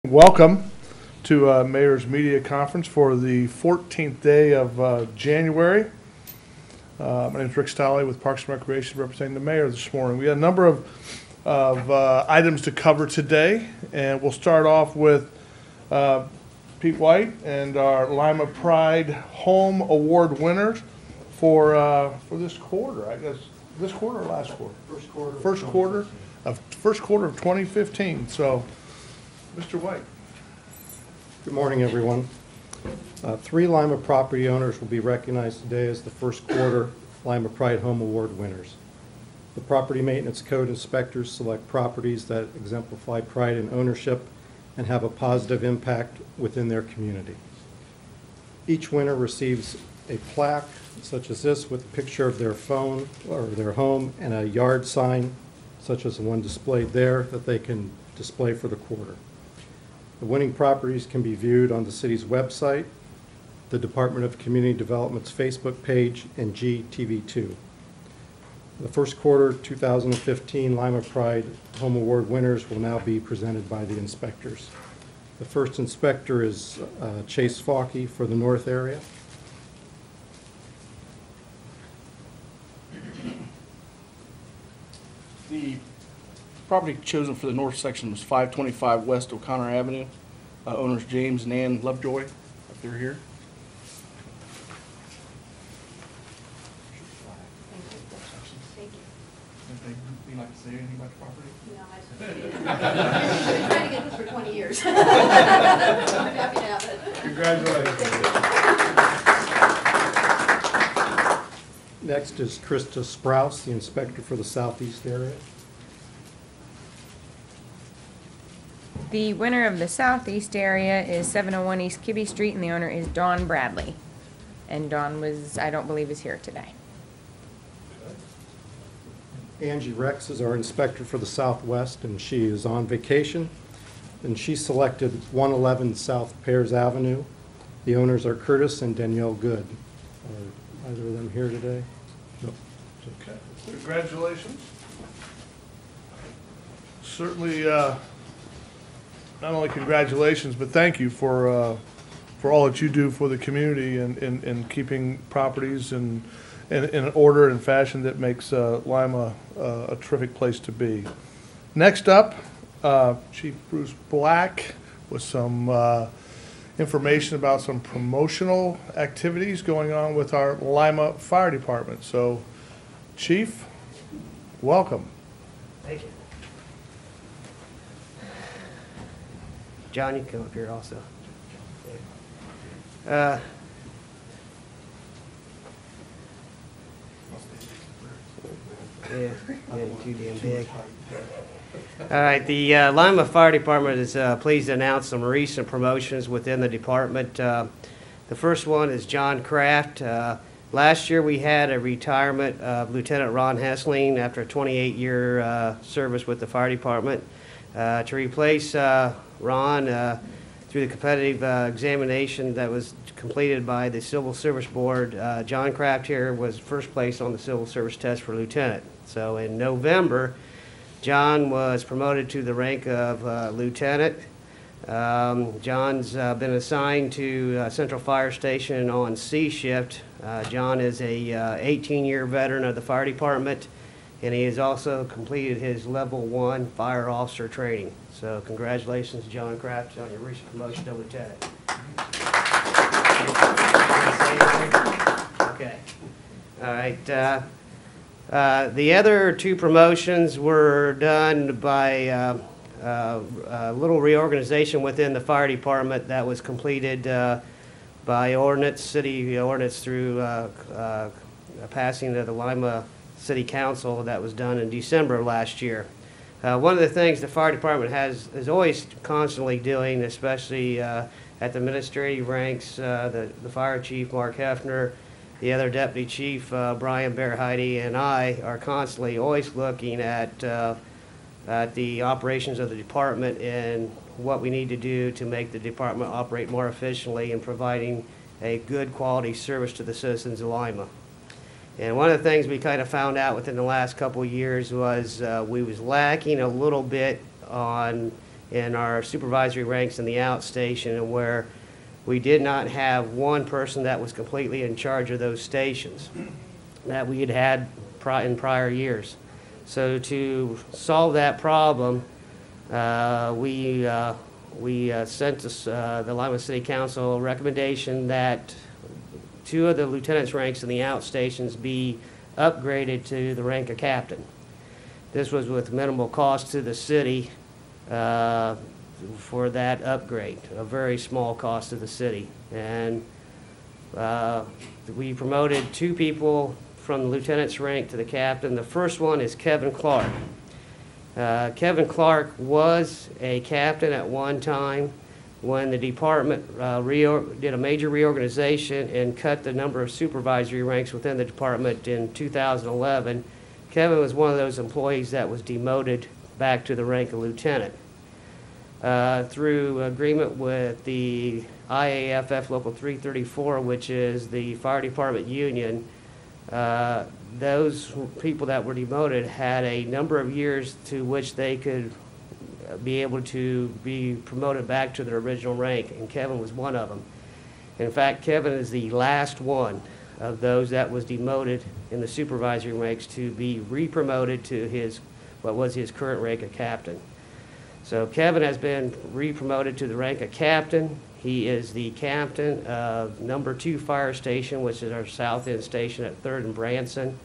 Welcome to Mayor's Media Conference for the 14th day of January. My name is Ric Stolly with Parks and Recreation, representing the mayor this morning. We had a number of items to cover today, and we'll start off with Pete White and our Lima Pride Home Award winners for this quarter. I guess this quarter or last quarter? First quarter of 2015. So, Mr. White. Good morning, everyone. 3 Lima property owners will be recognized today as the first quarter Lima Pride Home Award winners. The property maintenance code inspectors select properties that exemplify pride in ownership and have a positive impact within their community. Each winner receives a plaque such as this with a picture of their phone or their home and a yard sign such as the one displayed there that they can display for the quarter. The winning properties can be viewed on the city's website, the Department of Community Development's Facebook page, and GTV2. The first quarter 2015 Lima Pride Home Award winners will now be presented by the inspectors. The first inspector is Chase Falke for the north area. The property chosen for the north section was 525 West O'Connor Avenue. Owners James and Ann Lovejoy, if they're here. Thank you. Anything you'd like to say anything about the property? No, I've been trying to get this for 20 years. I'm happy to have it. Congratulations. Next is Krista Sprouse, the inspector for the southeast area. The winner of the southeast area is 701 East Kibbe Street, and the owner is Dawn Bradley. And Dawn I don't believe, is here today. Angie Rex is our inspector for the southwest, and she is on vacation. And she selected 111 South Pears Avenue. The owners are Curtis and Danielle Good. Are either of them here today? No. Okay. Congratulations. Certainly, not only congratulations, but thank you for all that you do for the community and keeping properties in order and fashion that makes Lima a terrific place to be. Next up, Chief Bruce Black with some information about some promotional activities going on with our Lima Fire Department. So, Chief, welcome. Thank you. John, you can come up here also. Yeah, too damn big. All right, the Lima Fire Department is pleased to announce some recent promotions within the department. The first one is John Kraft. Last year we had a retirement of Lieutenant Ron Hessling after a 28-year service with the fire department. To replace Ron, through the competitive examination that was completed by the Civil Service Board, John Kraft here was first place on the Civil Service test for lieutenant. So in November, John was promoted to the rank of lieutenant. John's been assigned to Central Fire Station on C shift. John is a 18-year veteran of the fire department, and he has also completed his level 1 fire officer training. So congratulations, John Kraft, on your recent promotion to lieutenant. Okay. All right. The other 2 promotions were done by a little reorganization within the fire department that was completed by ordinance, city ordinance, through passing of the Lima City Council that was done in December of last year. One of the things the fire department is always constantly doing, especially at the administrative ranks, the fire chief, Mark Hefner, the other deputy chief, Brian Bearheide, and I are constantly always looking at the operations of the department and what we need to do to make the department operate more efficiently in providing a good quality service to the citizens of Lima. And one of the things we kind of found out within the last couple of years was we was lacking a little bit on in our supervisory ranks in the outstation, and where we did not have one person that was completely in charge of those stations that we had in prior years. So to solve that problem, we sent the Lima City Council a recommendation that 2 of the lieutenant's ranks in the outstations be upgraded to the rank of captain. This was with minimal cost to the city for that upgrade, a very small cost to the city. And we promoted 2 people from the lieutenant's rank to the captain. The first one is Kevin Clark. Kevin Clark was a captain at one time when the department did a major reorganization and cut the number of supervisory ranks within the department in 2011. Kevin was one of those employees that was demoted back to the rank of lieutenant. Through agreement with the IAFF Local 334, which is the fire department union, those people that were demoted had a number of years to which they could be able to be promoted back to their original rank, and Kevin was one of them. In fact, Kevin is the last one of those that was demoted in the supervisory ranks to be re-promoted to what was his current rank of captain. So Kevin has been re-promoted to the rank of captain. He is the captain of number 2 fire station, which is our south end station at 3rd and Branson.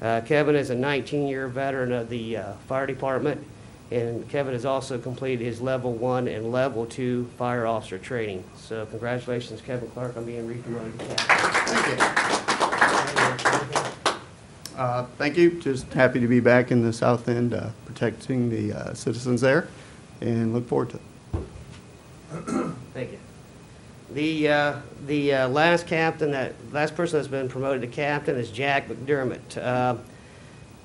Kevin is a 19-year veteran of the fire department, and Kevin has also completed his level 1 and level 2 fire officer training. So congratulations, Kevin Clark, on being re-promoted to captain. Thank you. Just happy to be back in the south end protecting the citizens there, and look forward to it. Thank you. The last person that's been promoted to captain is Jack McDermott.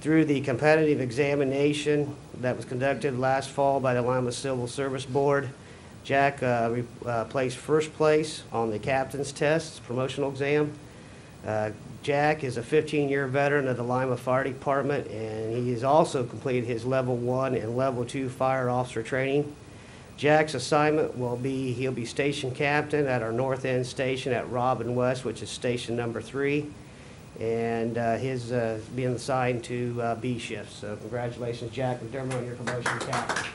Through the competitive examination that was conducted last fall by the Lima Civil Service Board, Jack placed first place on the captain's test, promotional exam. Jack is a 15-year veteran of the Lima Fire Department, and he has also completed his level 1 and level 2 fire officer training. Jack's assignment will be, he'll be station captain at our north end station at Robin West, which is station number 3. And his being assigned to B shift. So congratulations, Jack McDermott, on your promotion to captain.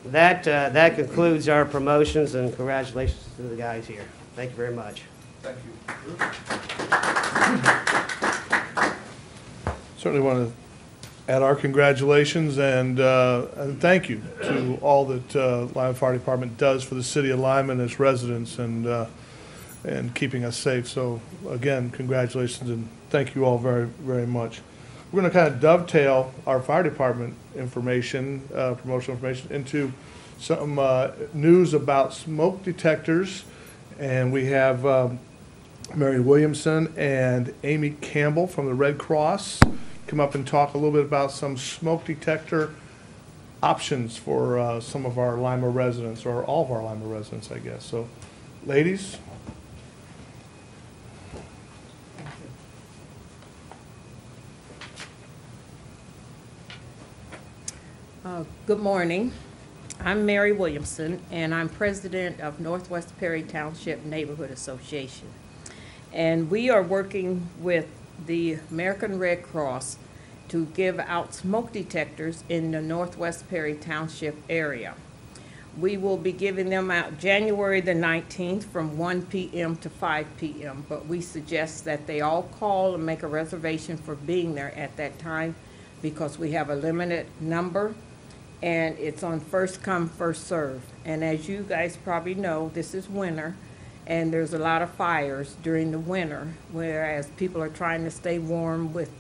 That concludes our promotions, and congratulations to the guys here. Thank you very much. Thank you. Certainly want to add our congratulations and thank you to all that Lima Fire Department does for the city of Lima and its residents, and keeping us safe. So again, congratulations and thank you all very, very much. We're going to kind of dovetail our fire department information, promotional information, into some news about smoke detectors. And we have Mary Williamson and Amy Campbell from the Red Cross come up and talk a little bit about some smoke detector options for some of our Lima residents, or all of our Lima residents, I guess. So, ladies. Good morning. I'm Mary Williamson, and I'm president of Northwest Perry Township Neighborhood Association. And we are working with the American Red Cross to give out smoke detectors in the Northwest Perry Township area. We will be giving them out January the 19th from 1 p.m. to 5 p.m., but we suggest that they all call and make a reservation for being there at that time, because we have a limited number. And it's on first come, first serve. And as you guys probably know, this is winter, and there's a lot of fires during the winter, whereas people are trying to stay warm with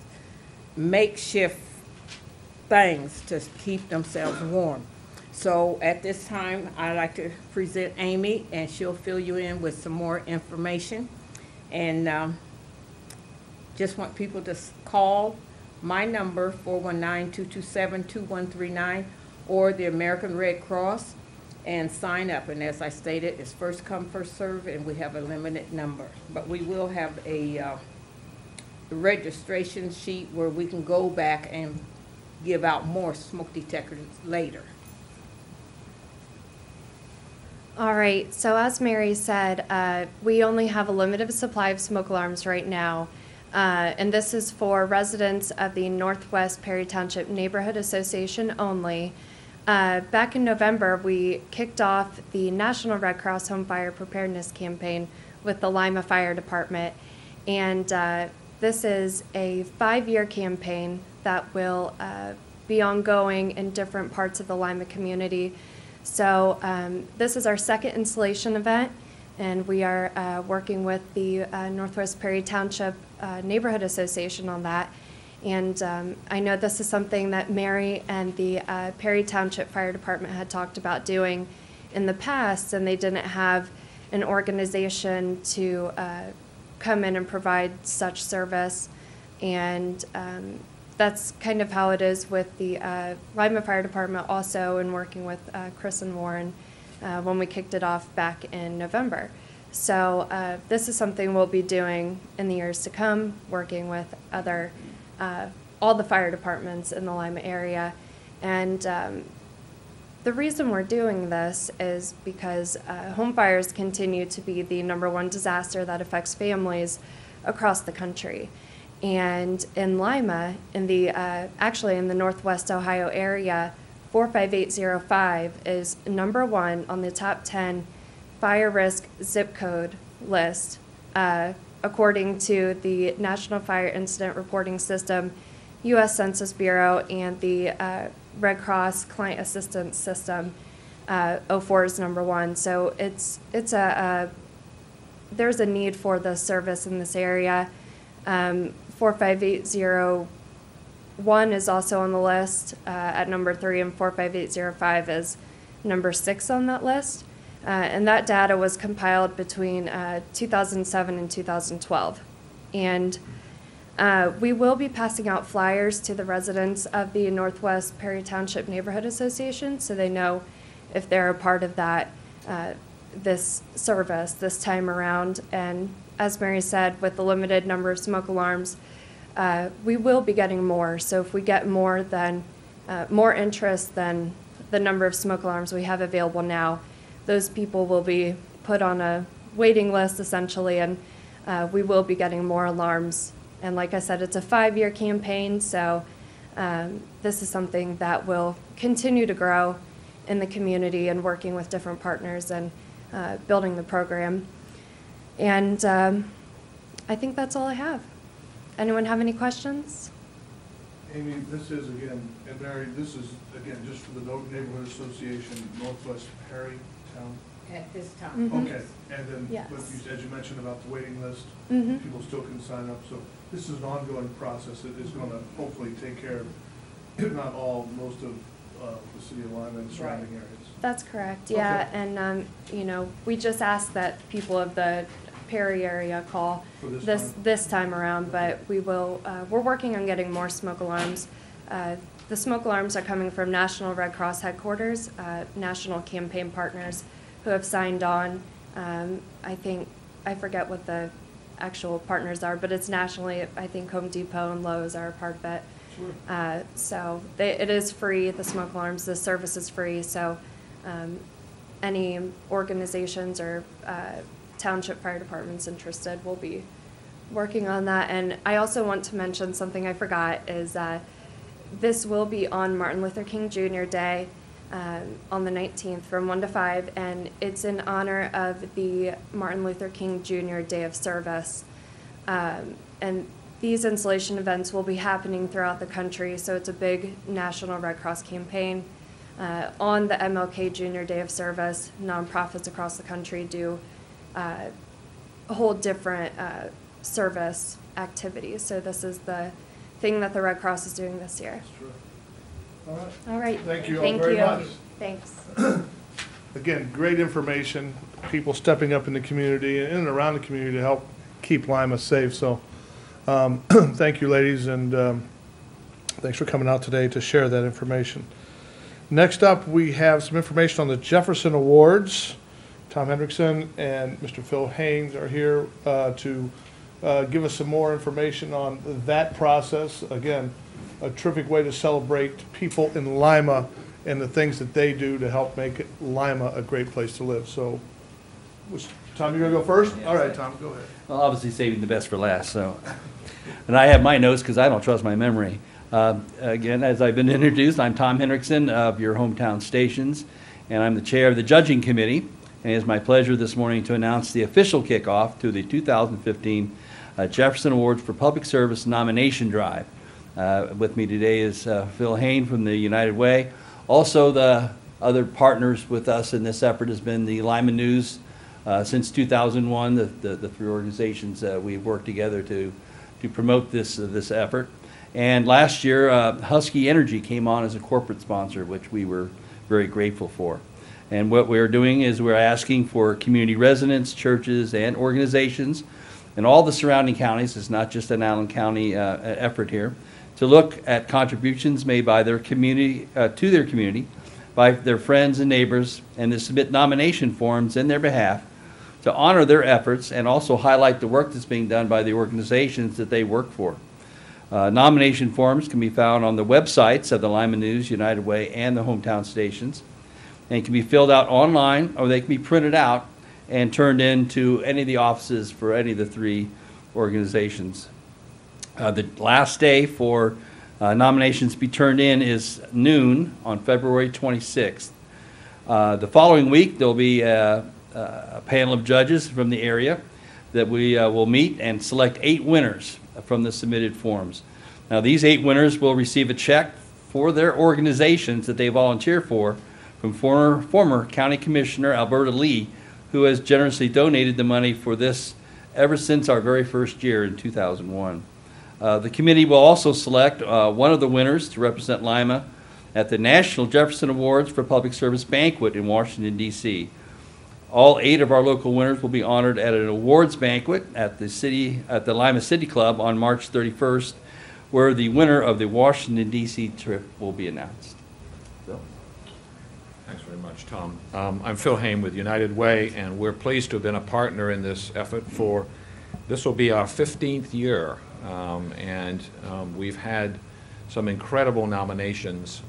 makeshift things to keep themselves warm. So at this time, I'd like to present Amy, and she'll fill you in with some more information. And just want people to call my number, 419-227-2139, or the American Red Cross, and sign up. And as I stated, it's first come, first serve, and we have a limited number. But we will have a registration sheet where we can go back and give out more smoke detectors later. All right, so as Mary said, we only have a limited supply of smoke alarms right now. And this is for residents of the Northwest Perry Township Neighborhood Association only. Back in November, we kicked off the National Red Cross Home Fire Preparedness Campaign with the Lima Fire Department. And this is a 5-year campaign that will be ongoing in different parts of the Lima community. So this is our second installation event, and we are working with the Northwest Perry Township Neighborhood Association on that. And I know this is something that Mary and the Perry Township Fire Department had talked about doing in the past, and they didn't have an organization to come in and provide such service. And that's kind of how it is with the Lima Fire Department also, in working with Chris and Warren when we kicked it off back in November. So this is something we'll be doing in the years to come, working with other, all the fire departments in the Lima area. And the reason we're doing this is because home fires continue to be the #1 disaster that affects families across the country. And in Lima, in the actually in the Northwest Ohio area, 45805 is #1 on the top 10 fire risk zip code list, according to the National Fire Incident Reporting System, U.S. Census Bureau, and the Red Cross Client Assistance System. 04 is #1. So there's a need for the service in this area. 45801 is also on the list at #3, and 45805 is #6 on that list. And that data was compiled between 2007 and 2012. And we will be passing out flyers to the residents of the Northwest Perry Township Neighborhood Association, so they know if they're a part of that, this service this time around. And as Mary said, with the limited number of smoke alarms, we will be getting more. So if we get more interest than the number of smoke alarms we have available now, those people will be put on a waiting list essentially, and we will be getting more alarms. And like I said, it's a 5-year campaign, so this is something that will continue to grow in the community, and working with different partners and building the program. And I think that's all I have. Anyone have any questions? Amy, this is again, and Mary, this is again just for the Neighborhood Association, Northwest Perry Town. At this time. Okay, and then, Yes. but as you mentioned about the waiting list, Mhm. people still can sign up. So this is an ongoing process. It is going to hopefully take care of, if not all, most of the city of Lima and surrounding areas. That's correct, yeah. Okay. And, we just ask that people of the Perry area call For this this time around, but we will, we're working on getting more smoke alarms. The smoke alarms are coming from National Red Cross headquarters, national campaign partners who have signed on. I forget what the actual partners are, but it's nationally. I think Home Depot and Lowe's are a part of it. Sure. So it is free, the smoke alarms, the service is free, so any organizations or township fire departments interested will be working on that. And I also want to mention something I forgot is this will be on Martin Luther King Jr. Day on the 19th from 1 to 5, and it's in honor of the Martin Luther King Jr. Day of Service. And these installation events will be happening throughout the country, so it's a big National Red Cross campaign. On the MLK Jr. Day of Service, nonprofits across the country do hold different service activities. So this is the thing that the Red Cross is doing this year. That's true. All right. All right. Thank you all very much. Thanks. Again, great information, people stepping up in the community and in and around the community to help keep Lima safe. So thank you, ladies, and thanks for coming out today to share that information. Next up, we have some information on the Jefferson Awards. Tom Hendrickson and Mr. Phil Haynes are here to give us some more information on that process. Again, a terrific way to celebrate people in Lima and the things that they do to help make Lima a great place to live. So, Tom, you're gonna go first? All right, Tom, go ahead. Well, obviously saving the best for last, so. And I have my notes because I don't trust my memory. Again, as I've been introduced, I'm Tom Hendrickson of your hometown stations, and I'm the chair of the judging committee. And it is my pleasure this morning to announce the official kickoff to the 2015 Jefferson Awards for Public Service nomination drive. With me today is Phil Hayne from the United Way. Also, the other partners with us in this effort has been the Lima News. Since 2001, the three organizations we've worked together to promote this effort. And last year, Husky Energy came on as a corporate sponsor, which we were very grateful for. And what we're doing is we're asking for community residents, churches, and organizations in all the surrounding counties, it's not just an Allen County effort here, to look at contributions made by their community, to their community, by their friends and neighbors, and to submit nomination forms in their behalf to honor their efforts and also highlight the work that's being done by the organizations that they work for. Nomination forms can be found on the websites of the Lima News, United Way, and the hometown stations, and can be filled out online, or they can be printed out and turned in to any of the offices for any of the three organizations. The last day for nominations to be turned in is noon on February 26th. The following week, there'll be a panel of judges from the area that we will meet and select 8 winners from the submitted forms. Now, these 8 winners will receive a check for their organizations that they volunteer for from former County Commissioner Alberta Lee, who has generously donated the money for this ever since our very first year in 2001. The committee will also select one of the winners to represent Lima at the National Jefferson Awards for Public Service Banquet in Washington, D.C. All 8 of our local winners will be honored at an awards banquet at the Lima City Club on March 31st, where the winner of the Washington, D.C. trip will be announced. Bill? Thanks very much, Tom. I'm Phil Hayne with United Way, and we're pleased to have been a partner in this effort for, this will be our 15th year, and we've had some incredible nominations.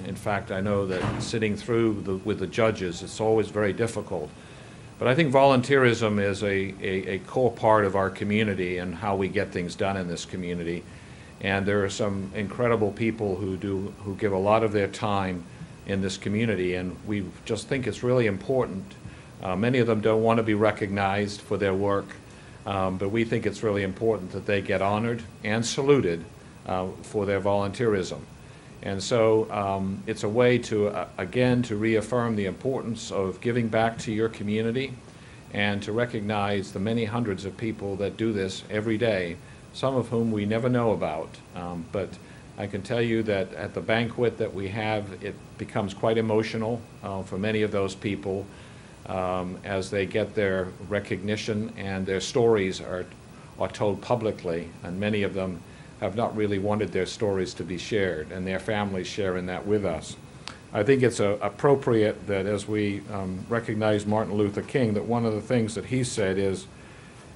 In fact, I know that sitting through with the judges, it's always very difficult. But I think volunteerism is a core part of our community and how we get things done in this community. And there are some incredible people who give a lot of their time in this community, and we just think it's really important. Many of them don't want to be recognized for their work, but we think it's really important that they get honored and saluted for their volunteerism. And so it's a way to, again, to reaffirm the importance of giving back to your community and to recognize the many hundreds of people that do this every day, some of whom we never know about. But I can tell you that at the banquet that we have, it becomes quite emotional for many of those people as they get their recognition, and their stories are told publicly, and many of them have not really wanted their stories to be shared, and their families share in that with us. I think it's appropriate that as we recognize Martin Luther King, that one of the things that he said is,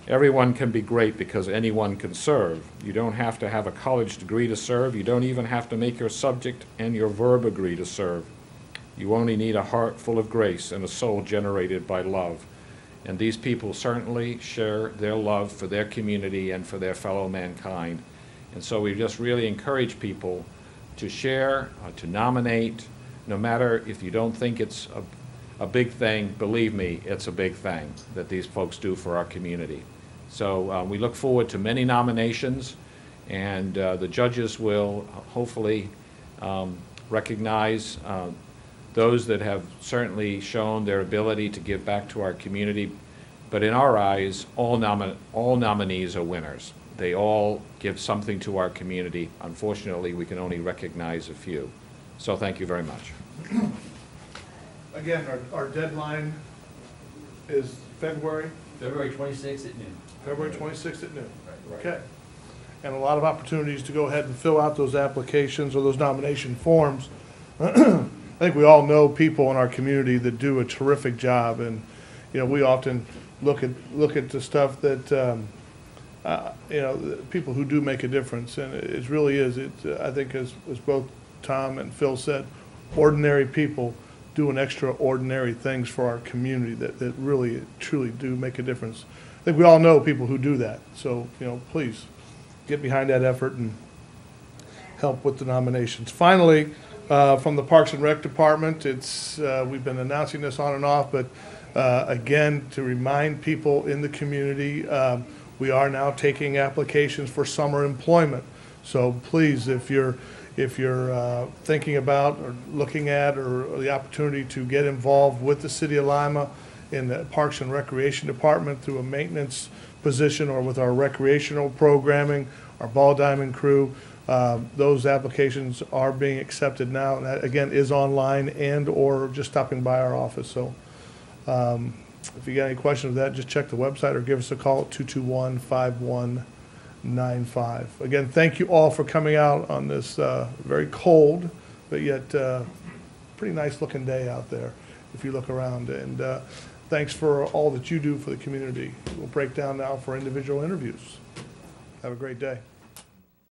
everyone can be great because anyone can serve. You don't have to have a college degree to serve. You don't even have to make your subject and your verb agree to serve. You only need a heart full of grace and a soul generated by love. And these people certainly share their love for their community and for their fellow mankind. And so we just really encourage people to share, to nominate, no matter if you don't think it's a big thing, believe me, it's a big thing that these folks do for our community. So we look forward to many nominations, and the judges will hopefully recognize those that have certainly shown their ability to give back to our community. But in our eyes, all nominees are winners. They all give something to our community. Unfortunately, we can only recognize a few. So thank you very much. Again, our deadline is February 26th at noon. February 26th at noon. Right. Okay. And a lot of opportunities to go ahead and fill out those applications or those nomination forms. I think we all know people in our community that do a terrific job, and we often look at the stuff that you know, the people who do make a difference, and it really is. I think as both Tom and Phil said, ordinary people doing extraordinary things for our community that really, truly do make a difference. I think we all know people who do that. So, you know, please get behind that effort and help with the nominations. Finally, from the Parks and Rec Department, we've been announcing this on and off, but again, to remind people in the community, we are now taking applications for summer employment. So please, if you're thinking about or looking at or the opportunity to get involved with the City of Lima in the Parks and Recreation Department through a maintenance position or with our recreational programming, our ball diamond crew, those applications are being accepted now. And that, again, is online and or just stopping by our office. So if you got any questions of that, just check the website or give us a call at 221-5195. Again, thank you all for coming out on this very cold, but yet pretty nice looking day out there if you look around. And thanks for all that you do for the community. We'll break down now for individual interviews. Have a great day.